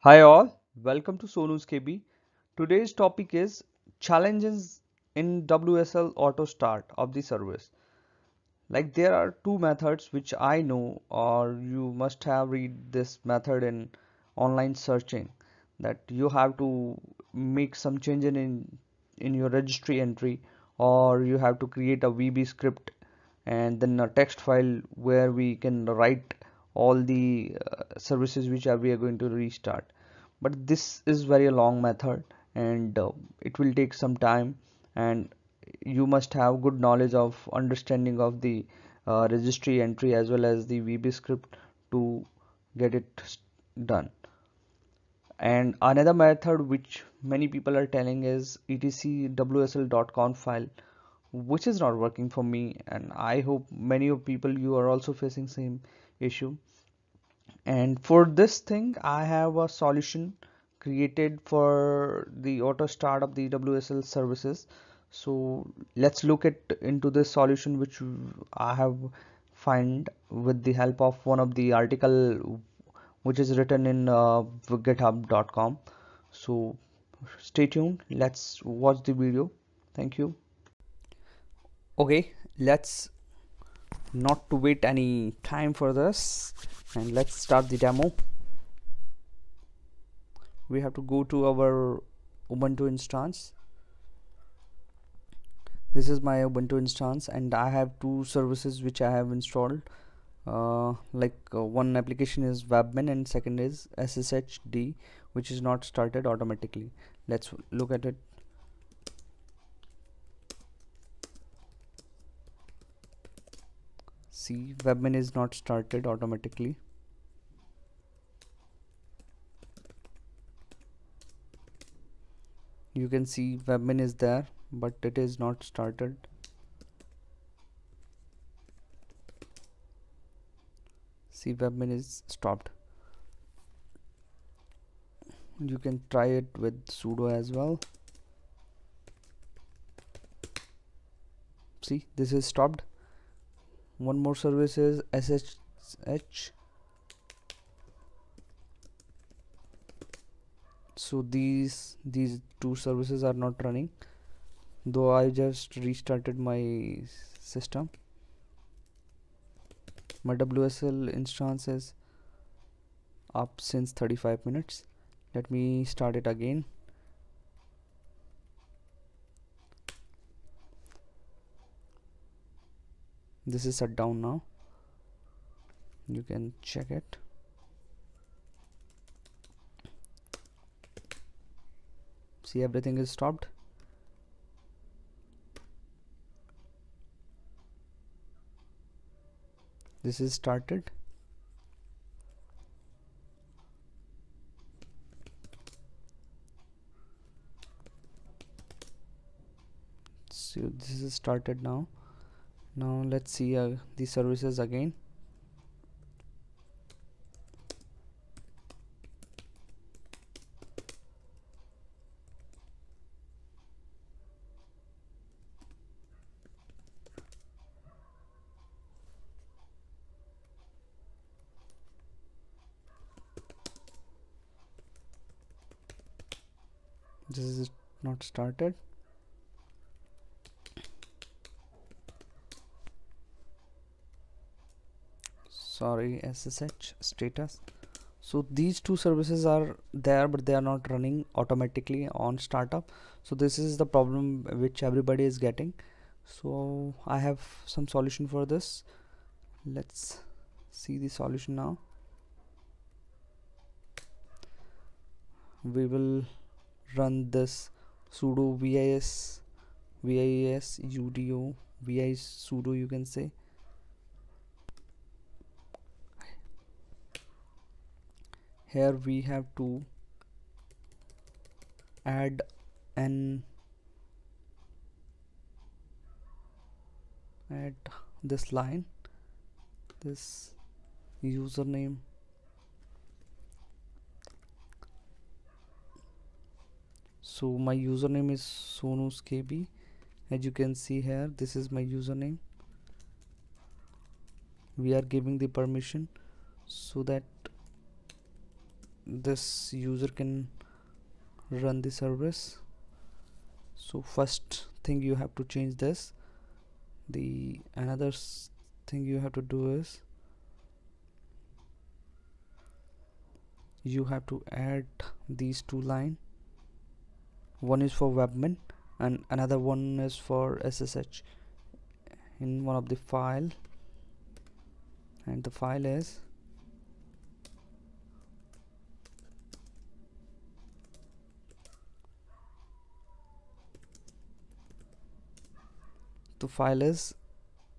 Hi all, welcome to Sonu's KB. Today's topic is challenges in WSL auto start of the service. Like there are two methods which I know, or you must have read this method in online searching, that you have to make some change in your registry entry, or you have to create a VB script and then a text file where we can write all the services which we are going to restart. But this is very long method, and it will take some time, and you must have good knowledge of understanding of the registry entry as well as the VB script to get it done. And another method which many people are telling is etc.wsl.conf file, which is not working for me, and I hope many of people you are also facing same issue. And for this thing I have a solution created for the auto start of the WSL services. So let's look at into this solution which I have find with the help of one of the article which is written in github.com. So stay tuned, let's watch the video. Thank you. Okay, let's not to wait any time for this, and let's start the demo. We have to go to our Ubuntu instance. This is my Ubuntu instance, and I have two services which I have installed. One application is Webmin and second is SSHD, which is not started automatically. Let's look at it. See, Webmin is not started automatically. You can see Webmin is there, but it is not started. See, Webmin is stopped. You can try it with sudo as well. See, this is stopped. One more service is SSH. So these two services are not running, though I just restarted my system. My WSL instance is up since 35 minutes. Let me start it again. This is shut down now. You can check it. See, everything is stopped. This is started. So this is started now. Now let's see the services again. This is not started. Sorry, SSH status. So these two services are there, but they are not running automatically on startup. So this is the problem which everybody is getting. So I have some solution for this. Let's see the solution now. We will run this sudo vis udo vis sudo, you can say. Here we have to add this line, this username. So my username is Sonus KB. As you can see here, this is my username. We are giving the permission so that this user can run the service. So first thing you have to change this. The another thing you have to do is you have to add these two lines. One is for webmin and another one is for SSH in one of the file, and the file is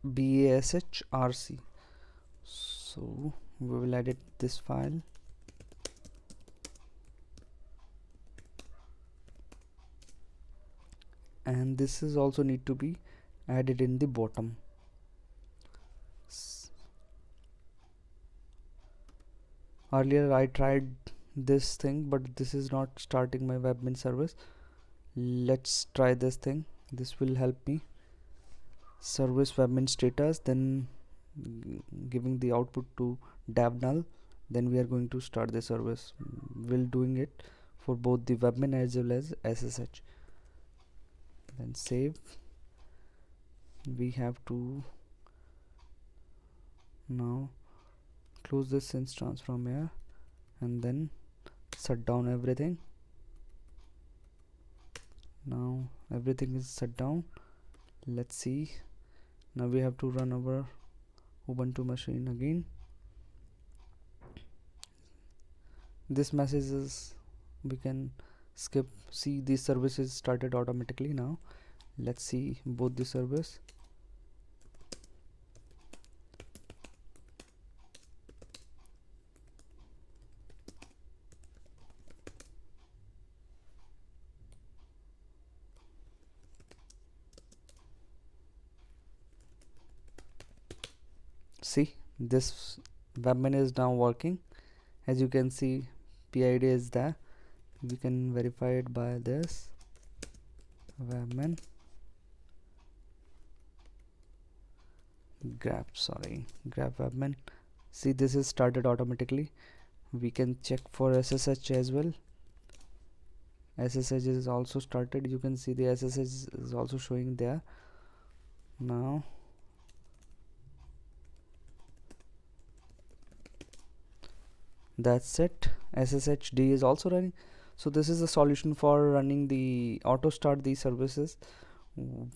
bashrc. So we will edit this file, and this is also need to be added in the bottom. Earlier I tried this thing, but this is not starting my webmin service. Let's try this thing. This will help me. Service webmin status, then giving the output to dev null, then we are going to start the service. We'll doing it for both the webmin as well as SSH. Then save. We have to now close this instance from here and then shut down everything. Now everything is shut down. Let's see. Now we have to run our Ubuntu machine again. This message is, we can skip. See, these services started automatically. Now let's see both the service. See, this webmin is now working. As you can see, PID is there. We can verify it by this webmin grab webmin. See, this is started automatically. We can check for SSH as well. SSH is also started. You can see the SSH is also showing there. Now that's it. SSHD is also running. So this is the solution for running the auto start these services.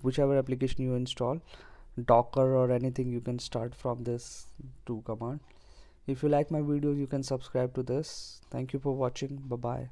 Whichever application you install, Docker or anything, you can start from this two command. If you like my video, you can subscribe to this. Thank you for watching. Bye bye.